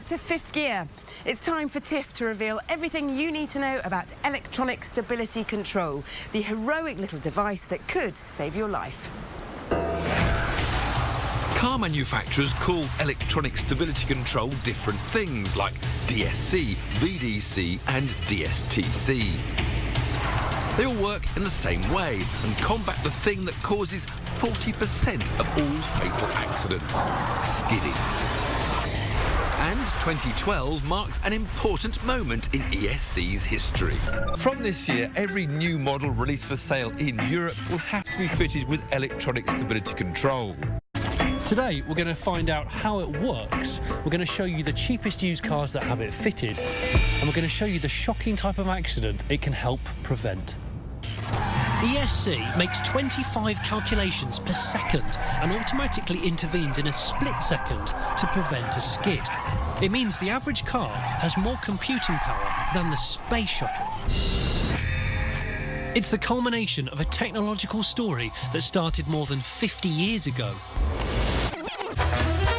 back to fifth gear. It's time for Tiff to reveal everything you need to know about electronic stability control, the heroic little device that could save your life. Car manufacturers call electronic stability control different things like DSC, VDC and DSTC. They all work in the same way and combat the thing that causes 40% of all fatal accidents, skidding. And 2012 marks an important moment in ESC's history. From this year, every new model released for sale in Europe will have to be fitted with electronic stability control. Today, we're going to find out how it works. We're going to show you the cheapest used cars that have it fitted, and we're going to show you the shocking type of accident it can help prevent. ESC makes 25 calculations per second and automatically intervenes in a split second to prevent a skid. It means the average car has more computing power than the space shuttle. It's the culmination of a technological story that started more than 50 years ago.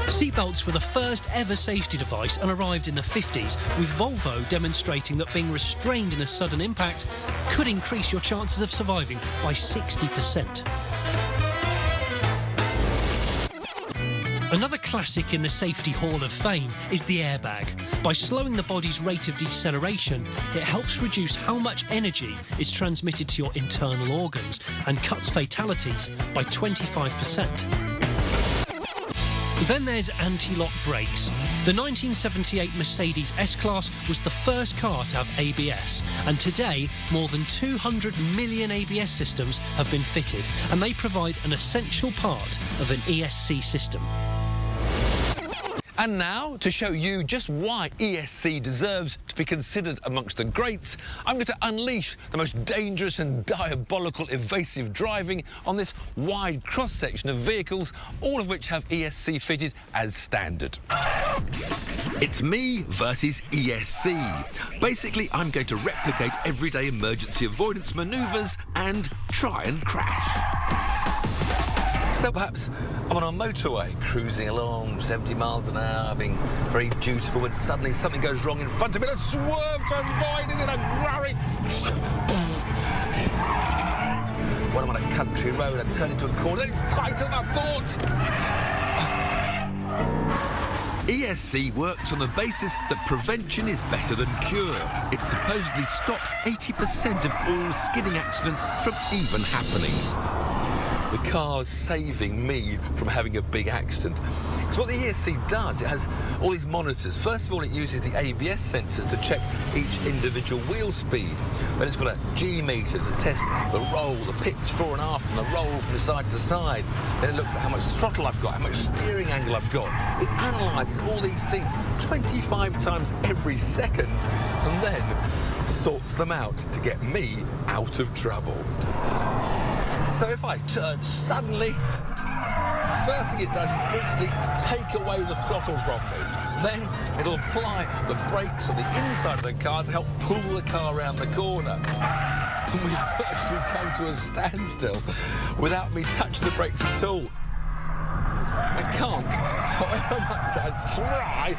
Seatbelts were the first ever safety device and arrived in the 50s, with Volvo demonstrating that being restrained in a sudden impact could increase your chances of surviving by 60%. Another classic in the Safety Hall of Fame is the airbag. By slowing the body's rate of deceleration, it helps reduce how much energy is transmitted to your internal organs and cuts fatalities by 25%. Then there's anti-lock brakes. The 1978 Mercedes S-Class was the first car to have ABS, and today more than 200 million ABS systems have been fitted, and they provide an essential part of an ESC system. And now, to show you just why ESC deserves to be considered amongst the greats, I'm going to unleash the most dangerous and diabolical evasive driving on this wide cross-section of vehicles, all of which have ESC fitted as standard. It's me versus ESC. Basically, I'm going to replicate everyday emergency avoidance manoeuvres and try and crash. So perhaps I'm on a motorway, cruising along 70 miles an hour, being very dutiful, and suddenly something goes wrong in front of me, and I swerve to avoid it in a hurry. When I'm on a country road, I turn into a corner, and it's tighter than I thought. ESC works on the basis that prevention is better than cure. It supposedly stops 80% of all skidding accidents from even happening. The car's saving me from having a big accident. So what the ESC does, it has all these monitors. First of all, it uses the ABS sensors to check each individual wheel speed. Then it's got a G meter to test the roll, the pitch fore and aft, and the roll from side to side. Then it looks at how much throttle I've got, how much steering angle I've got. It analyses all these things 25 times every second, and then sorts them out to get me out of trouble. So if I turn suddenly, first thing it does is instantly take away the throttle from me. Then it'll apply the brakes on the inside of the car to help pull the car around the corner. And we've virtually come to a standstill without me touching the brakes at all. I can't, however much I try,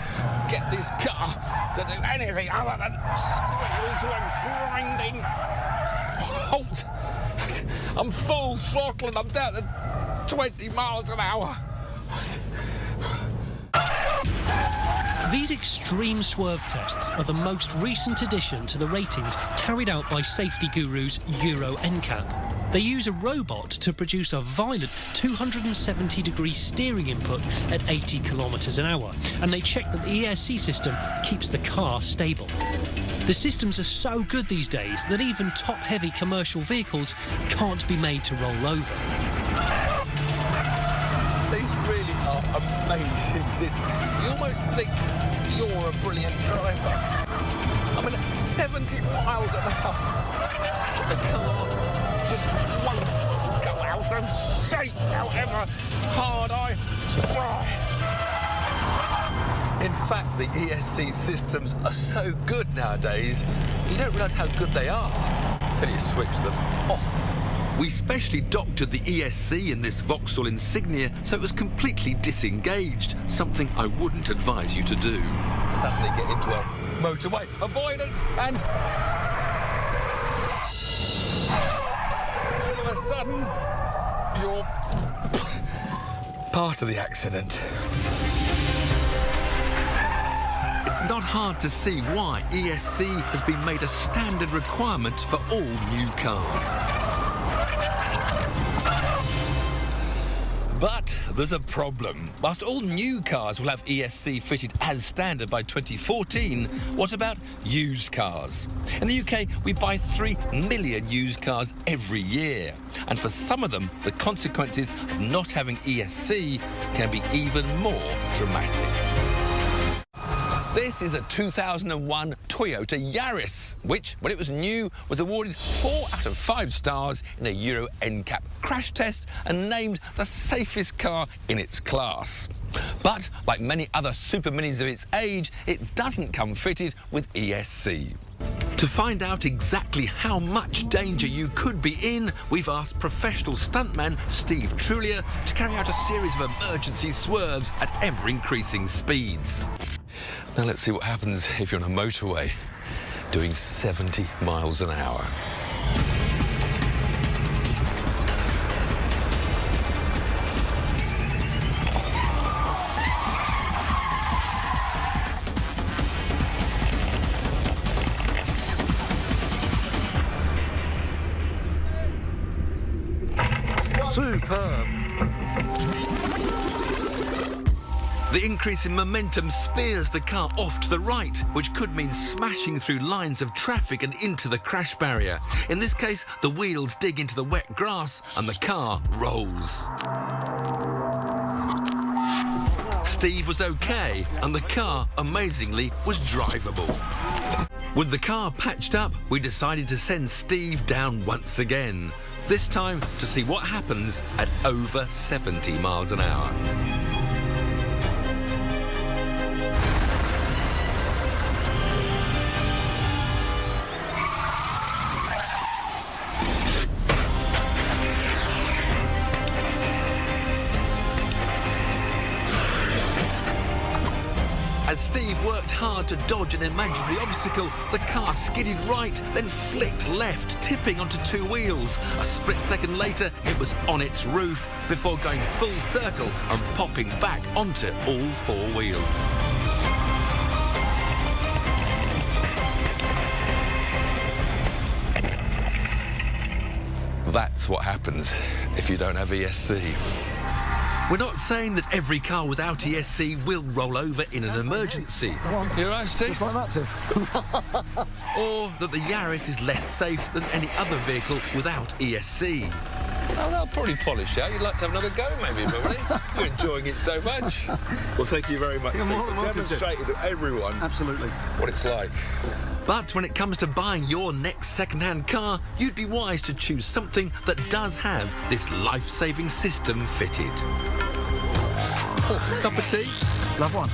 get this car to do anything other than squeal to a grinding halt. I'm full throttle and I'm down to 20 miles an hour. These extreme swerve tests are the most recent addition to the ratings carried out by safety gurus Euro NCAP. They use a robot to produce a violent 270-degree steering input at 80 kilometres an hour, and they check that the ESC system keeps the car stable. The systems are so good these days that even top-heavy commercial vehicles can't be made to roll over. These really are amazing systems. You almost think you're a brilliant driver. I mean, at 70 miles an hour, the car just won't go out and shake however hard I try. In fact, the ESC systems are so good nowadays, you don't realise how good they are until you switch them off. We specially doctored the ESC in this Vauxhall Insignia so it was completely disengaged, something I wouldn't advise you to do. Suddenly get into a motorway. Avoidance and... all of a sudden, you're part of the accident. It's not hard to see why ESC has been made a standard requirement for all new cars. But there's a problem. Whilst all new cars will have ESC fitted as standard by 2014, what about used cars? In the UK, we buy 3 million used cars every year. And for some of them, the consequences of not having ESC can be even more dramatic. This is a 2001 Toyota Yaris, which, when it was new, was awarded 4 out of 5 stars in a Euro NCAP crash test and named the safest car in its class. But, like many other super minis of its age, it doesn't come fitted with ESC. To find out exactly how much danger you could be in, we've asked professional stuntman Steve Trulier to carry out a series of emergency swerves at ever-increasing speeds. Now let's see what happens if you're on a motorway doing 70 miles an hour. Superb. The increase in momentum spears the car off to the right, which could mean smashing through lines of traffic and into the crash barrier. In this case, the wheels dig into the wet grass and the car rolls. Steve was okay, and the car, amazingly, was drivable. With the car patched up, we decided to send Steve down once again, this time to see what happens at over 70 miles an hour. As Steve worked hard to dodge an imaginary obstacle, the car skidded right, then flicked left, tipping onto 2 wheels. A split second later, it was on its roof, before going full circle and popping back onto all 4 wheels. That's what happens if you don't have ESC. We're not saying that every car without ESC will roll over in an emergency. You're right, Steve? Just like that, Tiff. Or that the Yaris is less safe than any other vehicle without ESC. Oh, that'll probably polish out. You'd like to have another go, maybe, Beverly. You're enjoying it so much. Well, thank you very much, You're Steve, more than for welcome to. demonstrating to everyone Absolutely. what it's like. But when it comes to buying your next second-hand car, you'd be wise to choose something that does have this life-saving system fitted. Oh, cup of tea? Love one.